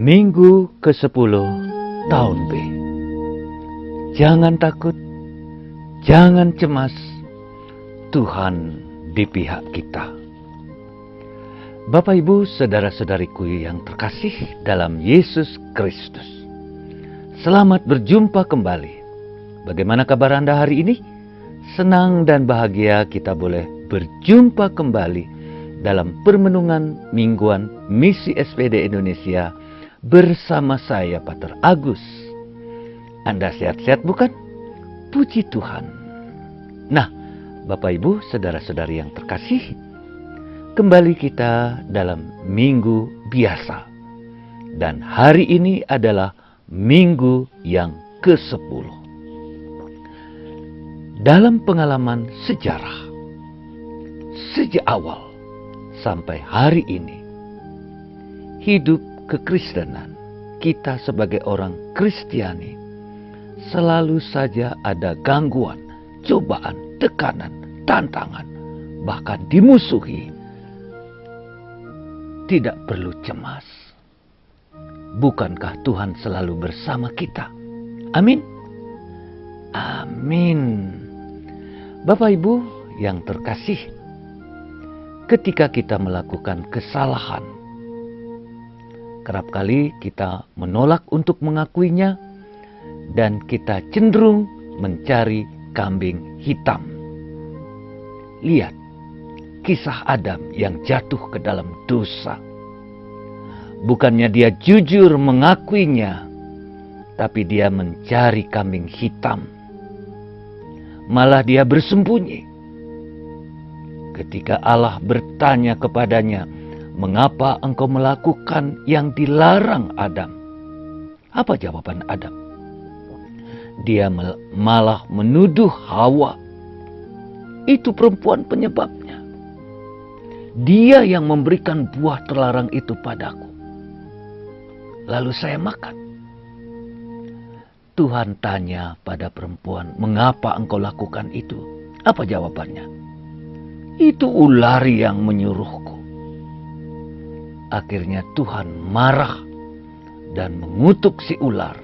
Minggu ke-10 tahun B. Jangan takut, jangan cemas, Tuhan di pihak kita. Bapak Ibu, saudara-saudariku yang terkasih dalam Yesus Kristus, selamat berjumpa kembali. Bagaimana kabar Anda hari ini? Senang dan bahagia kita boleh berjumpa kembali dalam permenungan mingguan Misi SPD Indonesia bersama saya, Pater Agus. Anda sehat-sehat bukan? Puji Tuhan. Nah, Bapak Ibu, saudara-saudari yang terkasih, kembali kita dalam minggu biasa. Dan hari ini adalah minggu yang ke-10. Dalam pengalaman sejarah, sejak awal sampai hari ini, hidup kekristenan kita sebagai orang Kristiani selalu saja ada gangguan, cobaan, tekanan, tantangan, bahkan dimusuhi. Tidak perlu cemas. Bukankah Tuhan selalu bersama kita? Amin. Amin. Bapak Ibu yang terkasih, ketika kita melakukan kesalahan, kerap kali kita menolak untuk mengakuinya dan kita cenderung mencari kambing hitam. Lihat kisah Adam yang jatuh ke dalam dosa. Bukannya dia jujur mengakuinya, tapi dia mencari kambing hitam. Malah dia bersembunyi. Ketika Allah bertanya kepadanya, "Mengapa engkau melakukan yang dilarang Adam?" Apa jawaban Adam? Dia malah menuduh Hawa. Itu perempuan penyebabnya. Dia yang memberikan buah terlarang itu padaku. Lalu saya makan. Tuhan tanya pada perempuan, "Mengapa engkau lakukan itu?" Apa jawabannya? "Itu ular yang menyuruhku." Akhirnya Tuhan marah dan mengutuk si ular.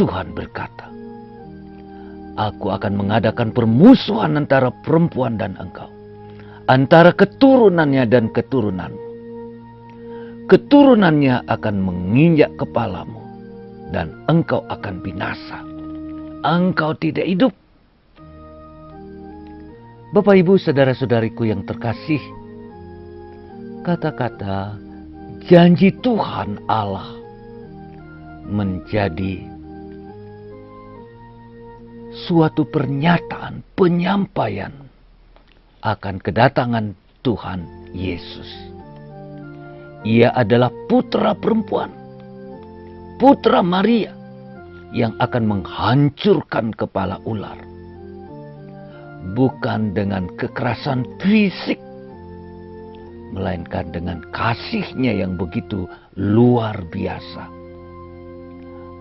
Tuhan berkata, "Aku akan mengadakan permusuhan antara perempuan dan engkau, antara keturunannya dan keturunanmu. Keturunannya akan menginjak kepalamu, dan engkau akan binasa. Engkau tidak hidup." Bapak Ibu saudara-saudariku yang terkasih, kata-kata janji Tuhan Allah menjadi suatu pernyataan, penyampaian akan kedatangan Tuhan Yesus. Ia adalah putra perempuan, putra Maria yang akan menghancurkan kepala ular. Bukan dengan kekerasan fisik, melainkan dengan kasih-Nya yang begitu luar biasa.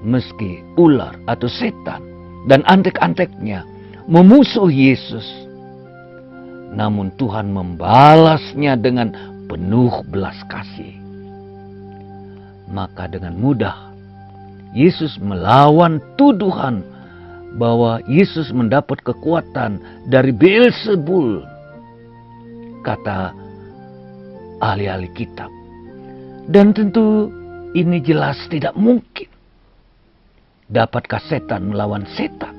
Meski ular atau setan dan antek-anteknya memusuhi Yesus, namun Tuhan membalasnya dengan penuh belas kasih. Maka dengan mudah Yesus melawan tuduhan bahwa Yesus mendapat kekuatan dari Beelzebul, kata ahli-ahli kitab. Dan tentu ini jelas tidak mungkin. Dapatkah setan melawan setan?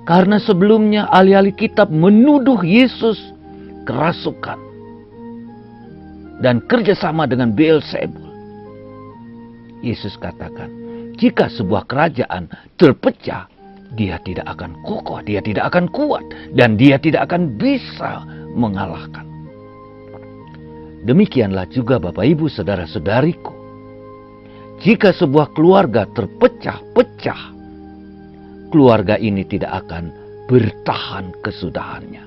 Karena sebelumnya ahli-ahli kitab menuduh Yesus kerasukan dan kerjasama dengan Beelzebul. Yesus katakan, jika sebuah kerajaan terpecah, dia tidak akan kokoh, dia tidak akan kuat, dan dia tidak akan bisa mengalahkan. Demikianlah juga Bapak Ibu saudara-saudariku. Jika sebuah keluarga terpecah-pecah, keluarga ini tidak akan bertahan kesudahannya.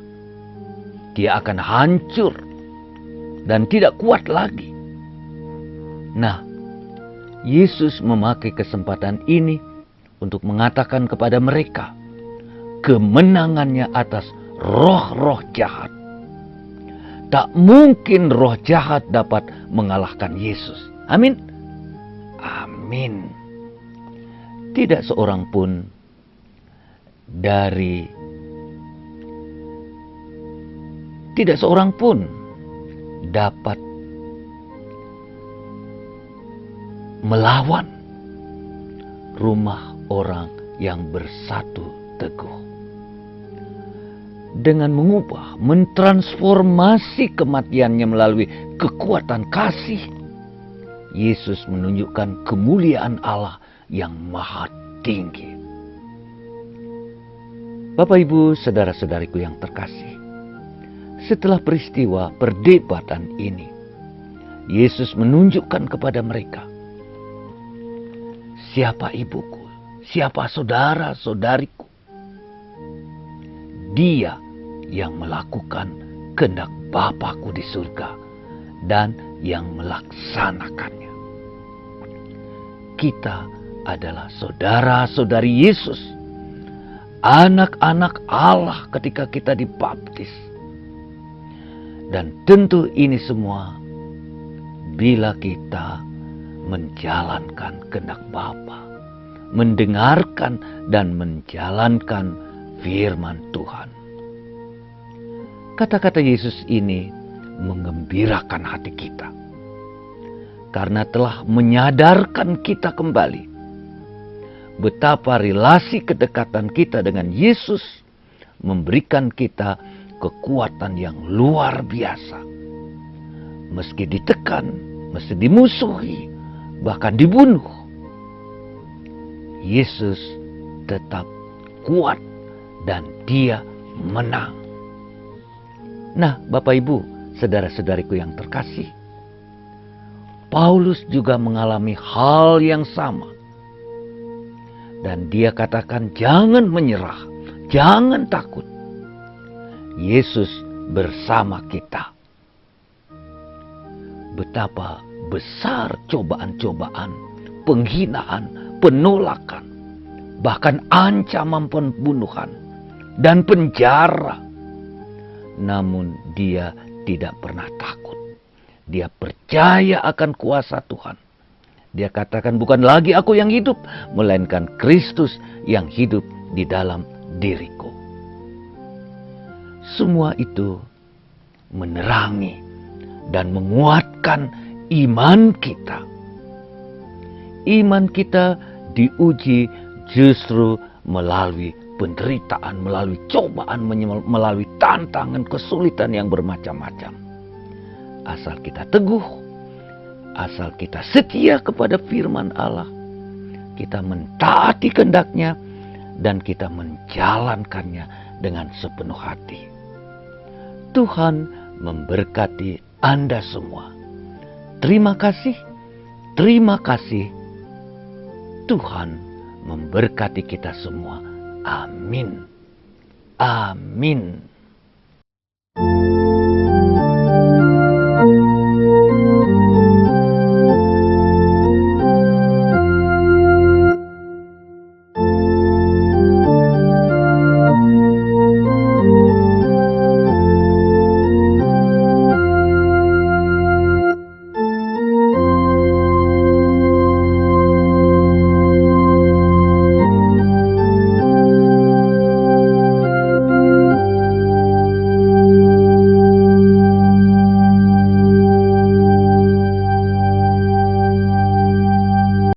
Dia akan hancur dan tidak kuat lagi. Nah, Yesus memakai kesempatan ini untuk mengatakan kepada mereka kemenangannya atas roh-roh jahat Tak mungkin roh jahat dapat mengalahkan Yesus. Amin. Amin. Tidak seorang pun dapat melawan rumah orang yang bersatu teguh. Dengan mengubah, mentransformasi kematiannya melalui kekuatan kasih, Yesus menunjukkan kemuliaan Allah yang maha tinggi. Bapak, Ibu, saudara-saudariku yang terkasih, setelah peristiwa perdebatan ini, Yesus menunjukkan kepada mereka, siapa ibuku, siapa saudara-saudariku. Dia yang melakukan kehendak Bapa-Ku di surga dan yang melaksanakannya. Kita adalah saudara-saudari Yesus, anak-anak Allah ketika kita dibaptis. Dan tentu ini semua bila kita menjalankan kehendak Bapa, mendengarkan dan menjalankan firman Tuhan. Kata-kata Yesus ini menggembirakan hati kita, karena telah menyadarkan kita kembali betapa relasi kedekatan kita dengan Yesus memberikan kita kekuatan yang luar biasa. Meski ditekan, meski dimusuhi, bahkan dibunuh, Yesus tetap kuat dan Dia menang. Nah, Bapak Ibu, saudara-saudariku yang terkasih, Paulus juga mengalami hal yang sama. Dan dia katakan, jangan menyerah, jangan takut. Yesus bersama kita. Betapa besar cobaan-cobaan, penghinaan, penolakan, bahkan ancaman pembunuhan dan penjara. Namun dia tidak pernah takut. Dia percaya akan kuasa Tuhan. Dia katakan, bukan lagi aku yang hidup, melainkan Kristus yang hidup di dalam diriku. Semua itu menerangi dan menguatkan iman kita. Iman kita diuji justru melalui penderitaan, melalui cobaan, melalui tantangan, kesulitan yang bermacam-macam. Asal kita teguh, asal kita setia kepada firman Allah, kita mentaati kehendak-Nya dan kita menjalankannya dengan sepenuh hati. Tuhan memberkati Anda semua. Terima kasih, terima kasih. Tuhan memberkati kita semua. Amin. Amin.